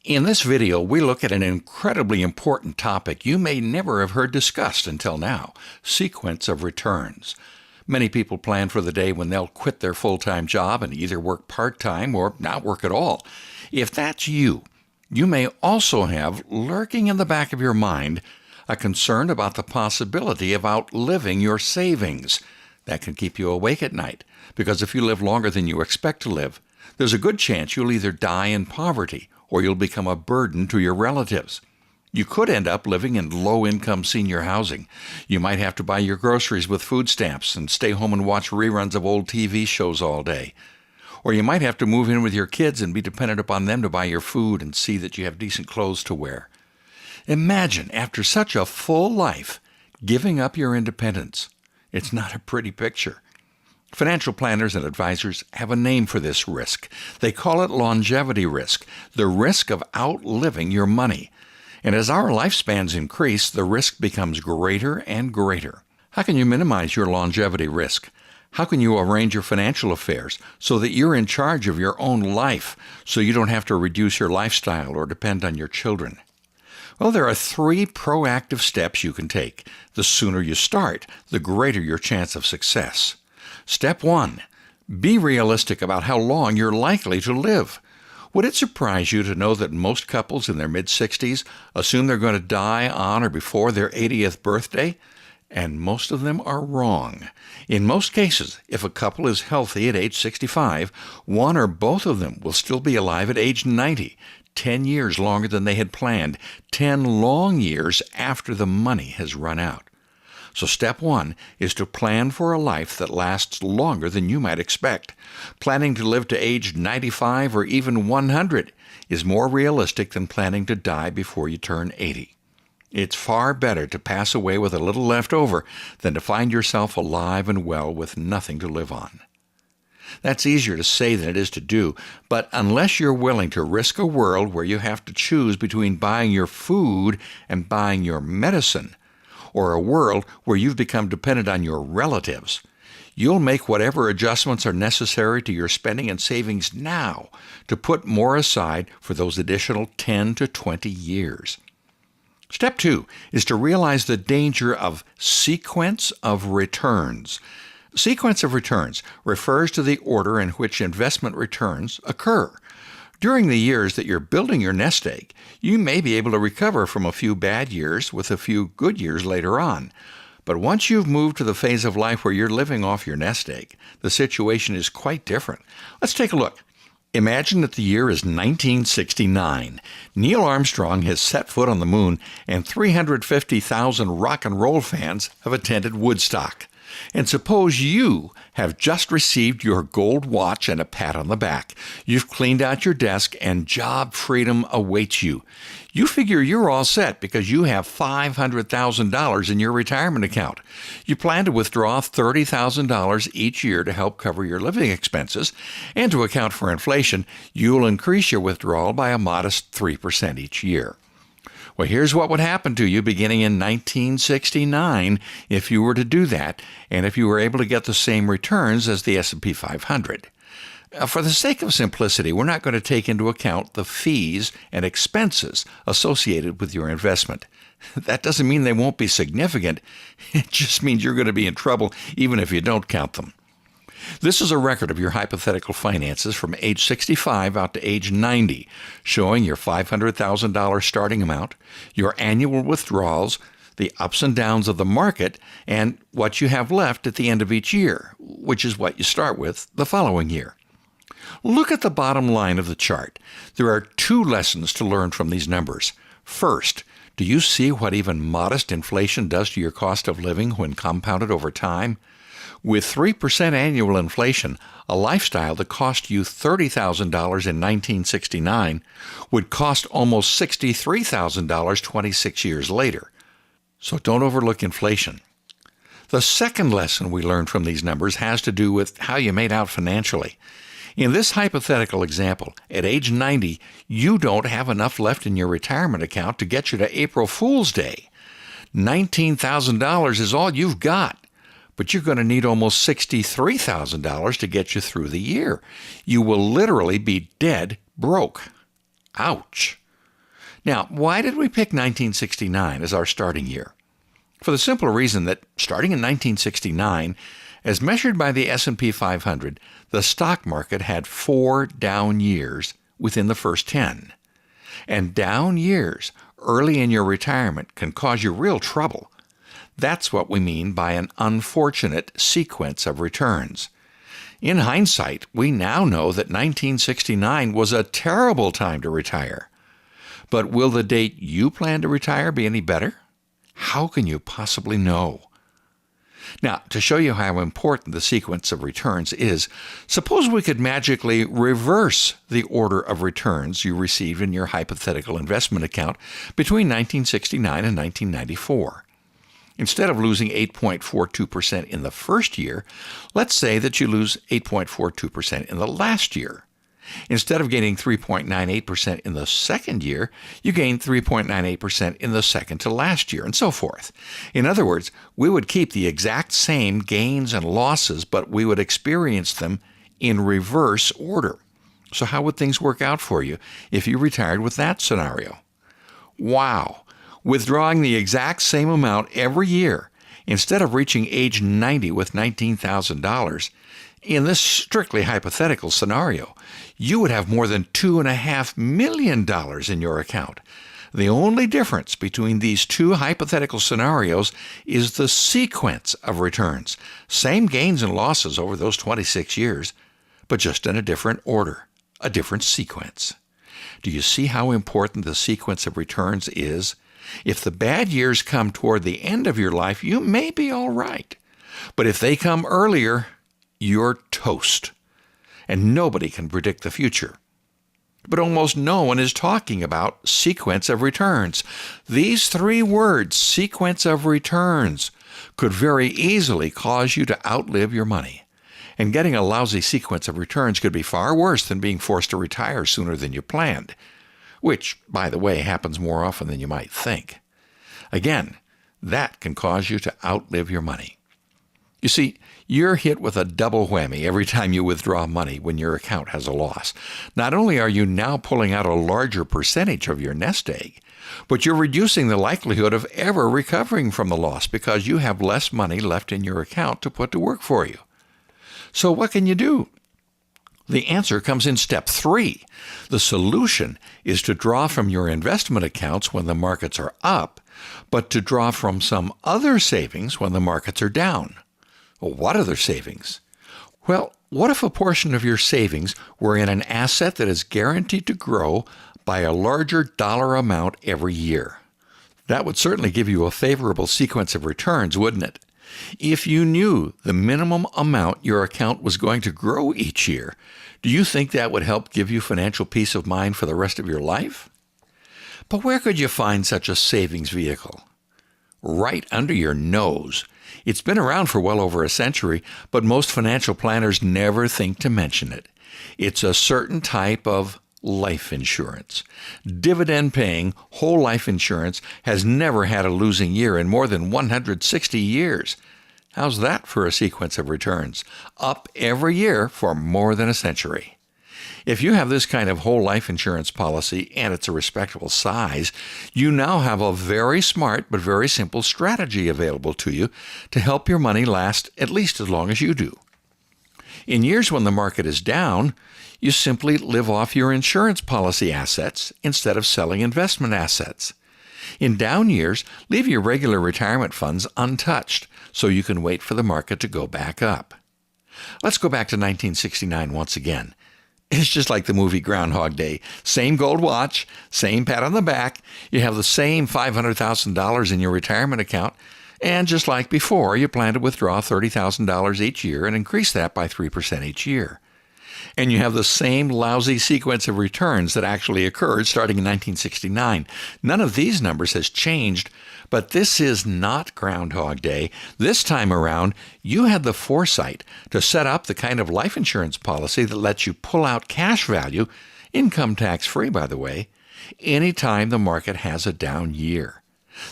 In this video, we look at an incredibly important topic you may never have heard discussed until now: sequence of returns. Many people plan for the day when they'll quit their full-time job and either work part-time or not work at all. If that's you, you may also have, lurking in the back of your mind, a concern about the possibility of outliving your savings. That can keep you awake at night, because if you live longer than you expect to live, there's a good chance you'll either die in poverty or you'll become a burden to your relatives. You could end up living in low-income senior housing. You might have to buy your groceries with food stamps and stay home and watch reruns of old TV shows all day. Or you might have to move in with your kids and be dependent upon them to buy your food and see that you have decent clothes to wear. Imagine, after such a full life, giving up your independence. It's not a pretty picture. Financial planners and advisors have a name for this risk. They call it longevity risk, the risk of outliving your money. And as our lifespans increase, the risk becomes greater and greater. How can you minimize your longevity risk? How can you arrange your financial affairs so that you're in charge of your own life, so you don't have to reduce your lifestyle or depend on your children? Well, there are 3 proactive steps you can take. The sooner you start, the greater your chance of success. Step 1. Be realistic about how long you're likely to live. Would it surprise you to know that most couples in their mid-60s assume they're going to die on or before their 80th birthday? And most of them are wrong. In most cases, if a couple is healthy at age 65, one or both of them will still be alive at age 90, 10 years longer than they had planned, 10 long years after the money has run out. So step 1 is to plan for a life that lasts longer than you might expect. Planning to live to age 95 or even 100 is more realistic than planning to die before you turn 80. It's far better to pass away with a little left over than to find yourself alive and well with nothing to live on. That's easier to say than it is to do, but unless you're willing to risk a world where you have to choose between buying your food and buying your medicine, or a world where you've become dependent on your relatives, you'll make whatever adjustments are necessary to your spending and savings now to put more aside for those additional 10 to 20 years. Step 2 is to realize the danger of sequence of returns. Sequence of returns refers to the order in which investment returns occur. During the years that you're building your nest egg, you may be able to recover from a few bad years with a few good years later on. But once you've moved to the phase of life where you're living off your nest egg, the situation is quite different. Let's take a look. Imagine that the year is 1969. Neil Armstrong has set foot on the moon, and 350,000 rock and roll fans have attended Woodstock. And suppose you have just received your gold watch and a pat on the back. You've cleaned out your desk and job freedom awaits you. You figure you're all set because you have $500,000 in your retirement account. You plan to withdraw $30,000 each year to help cover your living expenses, and to account for inflation, you'll increase your withdrawal by a modest 3% each year. Well, here's what would happen to you beginning in 1969 if you were to do that, and if you were able to get the same returns as the S&P 500. For the sake of simplicity, we're not going to take into account the fees and expenses associated with your investment. That doesn't mean they won't be significant. It just means you're going to be in trouble even if you don't count them. This is a record of your hypothetical finances from age 65 out to age 90, showing your $500,000 starting amount, your annual withdrawals, the ups and downs of the market, and what you have left at the end of each year, which is what you start with the following year. Look at the bottom line of the chart. There are 2 lessons to learn from these numbers. First, do you see what even modest inflation does to your cost of living when compounded over time? With 3% annual inflation, a lifestyle that cost you $30,000 in 1969 would cost almost $63,000 26 years later. So don't overlook inflation. The second lesson we learned from these numbers has to do with how you made out financially. In this hypothetical example, at age 90, you don't have enough left in your retirement account to get you to April Fool's Day. $19,000 is all you've got. But you're going to need almost $63,000 to get you through the year. You will literally be dead broke. Ouch. Now, why did we pick 1969 as our starting year? For the simple reason that starting in 1969, as measured by the S&P 500, the stock market had 4 down years within the first 10. And down years early in your retirement can cause you real trouble. That's what we mean by an unfortunate sequence of returns. In hindsight, we now know that 1969 was a terrible time to retire. But will the date you plan to retire be any better? How can you possibly know? Now, to show you how important the sequence of returns is, suppose we could magically reverse the order of returns you received in your hypothetical investment account between 1969 and 1994. Instead of losing 8.42% in the first year, let's say that you lose 8.42% in the last year. Instead of gaining 3.98% in the second year, you gain 3.98% in the second to last year, and so forth. In other words, we would keep the exact same gains and losses, but we would experience them in reverse order. So how would things work out for you if you retired with that scenario? Wow! Withdrawing the exact same amount every year, instead of reaching age 90 with $19,000, in this strictly hypothetical scenario, you would have more than $2.5 million in your account. The only difference between these two hypothetical scenarios is the sequence of returns. Same gains and losses over those 26 years, but just in a different order, a different sequence. Do you see how important the sequence of returns is? If the bad years come toward the end of your life, you may be all right. But if they come earlier, you're toast. And nobody can predict the future. But almost no one is talking about sequence of returns. These 3 words, sequence of returns, could very easily cause you to outlive your money. And getting a lousy sequence of returns could be far worse than being forced to retire sooner than you planned, which, by the way, happens more often than you might think. Again, that can cause you to outlive your money. You see, you're hit with a double whammy every time you withdraw money when your account has a loss. Not only are you now pulling out a larger percentage of your nest egg, but you're reducing the likelihood of ever recovering from the loss because you have less money left in your account to put to work for you. So what can you do? The answer comes in step 3. The solution is to draw from your investment accounts when the markets are up, but to draw from some other savings when the markets are down. Well, what other savings? Well, what if a portion of your savings were in an asset that is guaranteed to grow by a larger dollar amount every year? That would certainly give you a favorable sequence of returns, wouldn't it? If you knew the minimum amount your account was going to grow each year, do you think that would help give you financial peace of mind for the rest of your life? But where could you find such a savings vehicle? Right under your nose. It's been around for well over a century, but most financial planners never think to mention it. It's a certain type of life insurance. Dividend-paying whole life insurance has never had a losing year in more than 160 years. How's that for a sequence of returns? Up every year for more than a century. If you have this kind of whole life insurance policy and it's a respectable size, you now have a very smart but very simple strategy available to you to help your money last at least as long as you do. In years when the market is down, you simply live off your insurance policy assets instead of selling investment assets. In down years, leave your regular retirement funds untouched so you can wait for the market to go back up. Let's go back to 1969 once again. It's just like the movie Groundhog Day. Same gold watch, same pat on the back. You have the same $500,000 in your retirement account. And just like before, you plan to withdraw $30,000 each year and increase that by 3% each year. And you have the same lousy sequence of returns that actually occurred starting in 1969. None of these numbers has changed, but this is not Groundhog Day. This time around, you had the foresight to set up the kind of life insurance policy that lets you pull out cash value, income tax-free, by the way, anytime the market has a down year.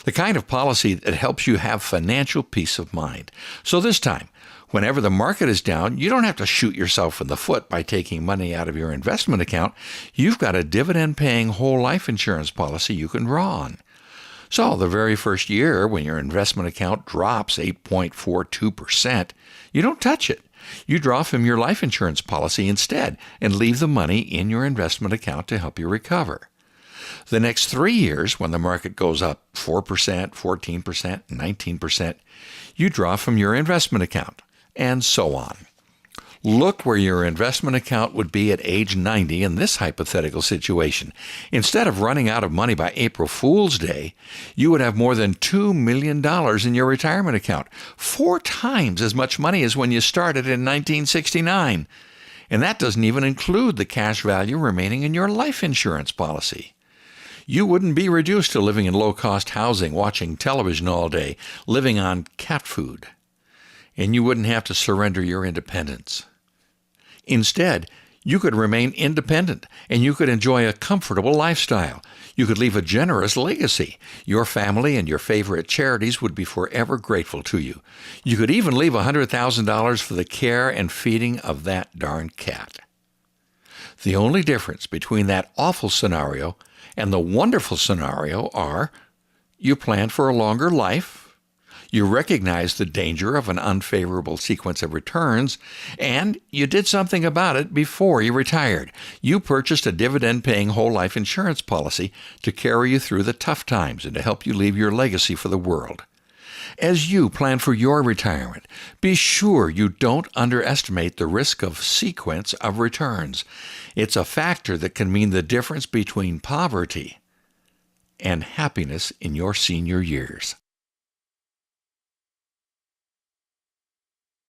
The kind of policy that helps you have financial peace of mind. So this time, Whenever the market is down, you don't have to shoot yourself in the foot by taking money out of your investment account. You've got a dividend-paying whole life insurance policy you can draw on. So the very first year when your investment account drops 8.42%, you don't touch it. You draw from your life insurance policy instead and leave the money in your investment account to help you recover. The next 3 years, when the market goes up 4%, 14%, 19%, you draw from your investment account, and so on. Look where your investment account would be at age 90 in this hypothetical situation. Instead of running out of money by April Fool's Day, you would have more than $2 million in your retirement account, 4 times as much money as when you started in 1969. And that doesn't even include the cash value remaining in your life insurance policy. You wouldn't be reduced to living in low-cost housing, watching television all day, living on cat food. And you wouldn't have to surrender your independence. Instead, you could remain independent, and you could enjoy a comfortable lifestyle. You could leave a generous legacy. Your family and your favorite charities would be forever grateful to you. You could even leave $100,000 for the care and feeding of that darn cat. The only difference between that awful scenario and the wonderful scenario are you plan for a longer life, you recognize the danger of an unfavorable sequence of returns, and you did something about it before you retired. You purchased a dividend-paying whole life insurance policy to carry you through the tough times and to help you leave your legacy for the world. As you plan for your retirement, be sure you don't underestimate the risk of sequence of returns. It's a factor that can mean the difference between poverty and happiness in your senior years.